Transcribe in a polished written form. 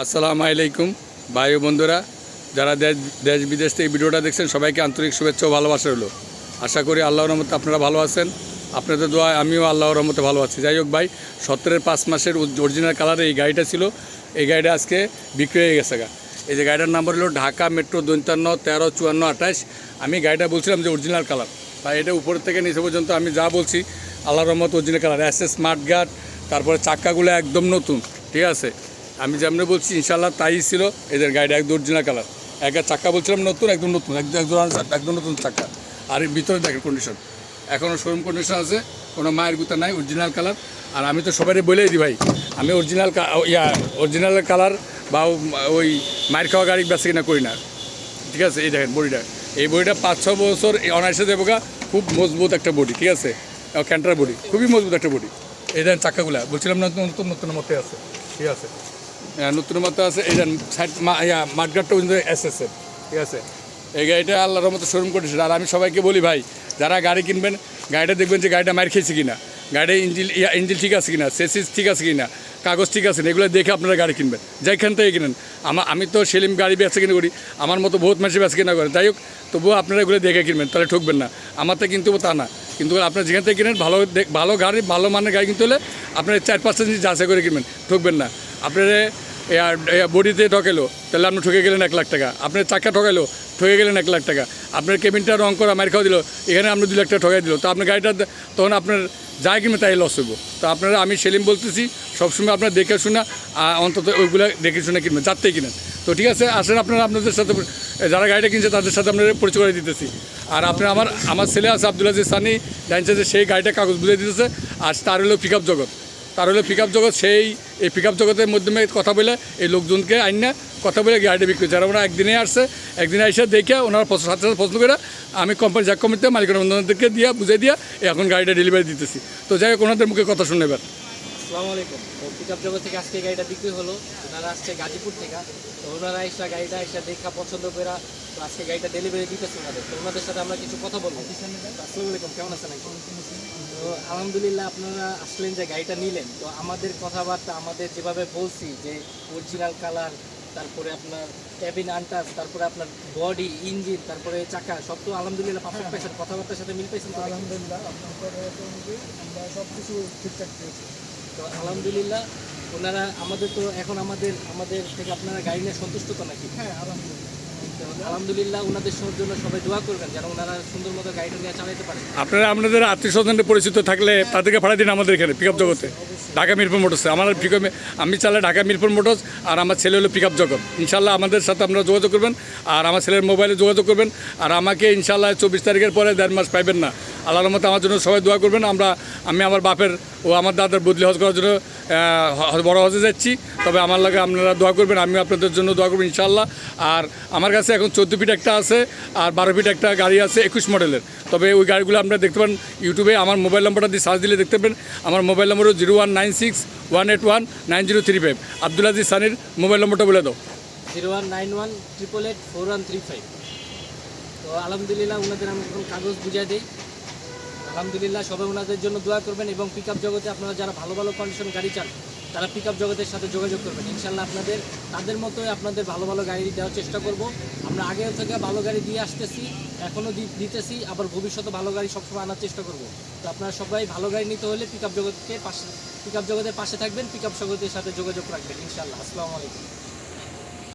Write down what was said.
আসসালামু আলাইকুম ভাই ও বন্ধুরা, যারা দেশ বিদেশ থেকে ভিডিওটা দেখছেন সবাইকে আন্তরিক শুভেচ্ছা ও ভালোবাসা হলো। আশা করি আল্লাহর রহমতে আপনারা ভালো আছেন। আপনাদের দোয়ায় আমিও আল্লাহর রহমতে ভালো আছি। যাই হোক ভাই, 17-5 মাসের অরিজিনাল কালারে এই গাড়িটা ছিল। এই গাড়িটা আজকে বিক্রি হয়ে গেছে। এই যে গাড়িটার নাম্বার হলো ঢাকা মেট্রো 52135428। আমি গাড়িটা বলছিলাম যে অরিজিনাল কালার, ভাই এটা উপর থেকে নিচে পর্যন্ত আমি যা বলছি আল্লাহর রহমত অরিজিনাল কালার। স্মার্ট গার্ড, তারপরে চাক্কাগুলো একদম নতুন, ঠিক আছে। আমি যেমন বলছি ইনশাল্লাহ তাই ছিল। এদের গাড়িটা একদম অরিজিনাল কালার। একটা চাক্কা বলছিলাম নতুন, একদম নতুন, একদম নতুন চাক্কা। আর এর ভিতরে দেখেন কন্ডিশন, এখনও শোরুম কন্ডিশন আছে, কোনো মায়ের গুতা নাই, অরিজিনাল কালার। আর আমি তো সবাই বলেই দিই ভাই, আমি অরিজিনাল কালার বা ওই মায়ের খাওয়া গাড়ি বেচা কিনা করি না, ঠিক আছে। এই দেখেন বডিটা, এই বডিটা 5-6 বছর অনায়াসে দেবো গা। খুব মজবুত একটা বডি, ঠিক আছে। ক্যান্টার বডি, খুবই মজবুত একটা বডি। এই দেখেন চাক্কাগুলা বলছিলাম না, নতুন নতুন মতে আছে, ঠিক আছে। নতুন মতো আছে। এই দেন সাইড মাঠঘাটটা পর্যন্ত এসএসএফ, ঠিক আছে। এই গাড়িটা আল্লাহর মতো শোরুম করেছিল। আর আমি সবাইকে বলি ভাই, যারা গাড়ি কিনবেন গাড়িটা দেখবেন যে গাড়িটা মার খেয়েছে কিনা, গাড়ির ইঞ্জিন ঠিক আছে কিনা, সেসিস ঠিক আছে কিনা, কাগজ ঠিক আছে না, এগুলো দেখে আপনারা গাড়ি কিনবেন, যেখান থেকে কিনেন। আমি তো সেলিম গাড়ি বেচা কিনে করি, আমার মতো বহুত মানুষ বেচা কিনা করেন। যাই হোক, তবুও আপনারা এগুলো দেখে কিনবেন, তাহলে ঠকবেন না। আমার তো কিন্তু তা না, কিন্তু আপনারা যেখান থেকে কিনেন ভালো গাড়ি, ভালো মানের গাড়ি কিনতে হলে আপনার 4-5টা জিনিস যাচাই করে কিনবেন, ঠকবেন না। আপনারা বডিতে ঠকেলো, তাহলে আপনি ঠকে গেলেন 1 লাখ টাকা। আপনার চাকা ঠকাইলো, ঠকে গেলেন 1 লাখ টাকা। আপনার কেবিনটা রং করা মার খাওয়া দিল, এখানে আপনি 2 লাখ টাকা ঠকাই দিল, তো আপনার গাড়িটা তখন আপনার যাই কিনবে তাই লস হইব। তো আপনারা, আমি সেলিম বলতেছি, সবসময় আপনারা দেখে শুনে অন্তত ওইগুলো দেখে শুনে কিনবেন, যাতেই কিনেন। তো ঠিক আছে, আসেন আপনারা, আপনাদের সাথে যারা গাড়িটা কিনছে তাদের সাথে আপনারা পরিচয় করে দিতেছি। আর আপনার আমার ছেলে আছে আব্দুল আজিজ সানি, জানছে যে সেই গাড়িটা কাগজ বুঝে দিতেছে। আর তার হলো পিক আপ জগৎ, এই পিক আপ জগতের মাধ্যমে কথা বলে এই লোকজনকে আইন না কথা বলে গাড়িটা বিক্রি করছে। আর ওরা একদিনে আসছে, একদিনে এসে দেখে ওনারা সাথে পছন্দ করে আমি কোম্পানিতে মালিকের বন্ধুদেরকে দিয়ে বুঝে দিয়ে এখন গাড়িটা ডেলিভারি দিতেছি। তো যাই হোক, ওনাদের মুখে কথা শুনে এবার। আসসালামু আলাইকুম। তো পিক আপ জগৎ থেকে আজকে গাড়িটা বিক্রি হলো। ওনারা আসছে গাজীপুর থেকে। তো ওনারা গাড়িটা দেখা পছন্দ করে আজকে গাড়িটা ডেলিভারি দিতেছে ওনাদের। তো ওনাদের সাথে আমরা কিছু কথা বলবো। আসসালামু আলাইকুম, কেমন আছেন? তো আলহামদুলিল্লাহ, আপনারা আসলেন যে গাড়িটা নিলেন, তো আমাদের কথাবার্তা, আমাদের যেভাবে বলছি যে অরিজিনাল কালার, তারপরে আপনার ক্যাবিন আনটাচ, তারপরে আপনার বডি, ইঞ্জিন, তারপরে চাকা, সব তো আলহামদুলিল্লাহ পারফেক্ট পাইছেন, কথাবার্তার সাথে মিল পাইছেন? আলহামদুলিল্লাহ, আপনার কথা অনুযায়ী আমরা সব কিছু ঠিকঠাক পেয়েছি। তো আলহামদুলিল্লাহ, ওনারা আমাদের থেকে আপনারা গাড়ি নিয়ে সন্তুষ্ট তো নাকি? হ্যাঁ, আলহামদুলিল্লাহ। আলহামদুলিল্লাহ, ওনাদের জন্য সবাই দোয়া করবেন যেন ওনারা সুন্দর মতো গাড়িটা নিয়ে চালাতে পারে। আপনারা আপনাদের আত্মীয় স্বজনের পরিচিত থাকলে তাদেরকে পাঠিয়ে দিন আমাদের এখানে পিক আপ জগতে, ঢাকা মিরপুর মোটরসে। আমি চালাই ঢাকা মিরপুর মোটরস, আর আমার ছেলে হলো পিক আপ জগৎ। ইনশাল্লাহ আমাদের সাথে আপনারা যোগাযোগ করবেন, আর আমার ছেলের মোবাইলে যোগাযোগ করবেন। আর আমাকে ইনশাল্লাহ 24 তারিখের পরে 1.5 মাস পাইবেন না। আল্লাহর মতো আমার জন্য সবাই দোয়া করবেন। আমি আমার বাপের ও আমার দাদার বদলি হজ করার জন্য বড় হজে যাচ্ছি, তবে আমার লাগে আপনারা দোয়া করবেন, আমি আপনাদের জন্য দোয়া করবেন ইনশাল্লাহ। আর আমার কাছে এখন 14 ফিট একটা আছে, আর 12 ফিট একটা গাড়ি আছে 21 মডেলের। তবে ওই গাড়িগুলো আপনারা দেখতে পান ইউটিউবে, আমার মোবাইল নাম্বারটা দিয়ে সার্চ দিলে দেখতে পাবেন। আমার মোবাইল নম্বর 0196-181-9035। আব্দুল আজিজ সানির মোবাইল নম্বরটা বলে দাও। 0191-888-4135। তো আলহামদুলিল্লাহ, ওনাদের আমি এখন কাগজ বুঝিয়ে দিই। আলহামদুলিল্লাহ, সবাই ওনাদের জন্য দোয়া করবেন। এবং পিক আপ জগতে আপনারা যারা ভালো কন্ডিশন গাড়ি চান, তারা পিক আপ জগতের সাথে যোগাযোগ করবেন। ইনশাল্লাহ তাদের মতোই আপনাদের ভালো গাড়ি দেওয়ার চেষ্টা করব। আমরা আগেও থেকে ভালো গাড়ি দিয়ে আসতেছি, এখনও দিতেছি, আবার ভবিষ্যতে ভালো গাড়ি সবসময় আনার চেষ্টা করব। তো আপনারা সবাই ভালো গাড়ি নিতে হলে পিক আপ জগতের পাশে থাকবেন, পিক আপ জগতের সাথে যোগাযোগ রাখবেন ইনশাল্লাহ। আসসালামু আলাইকুম।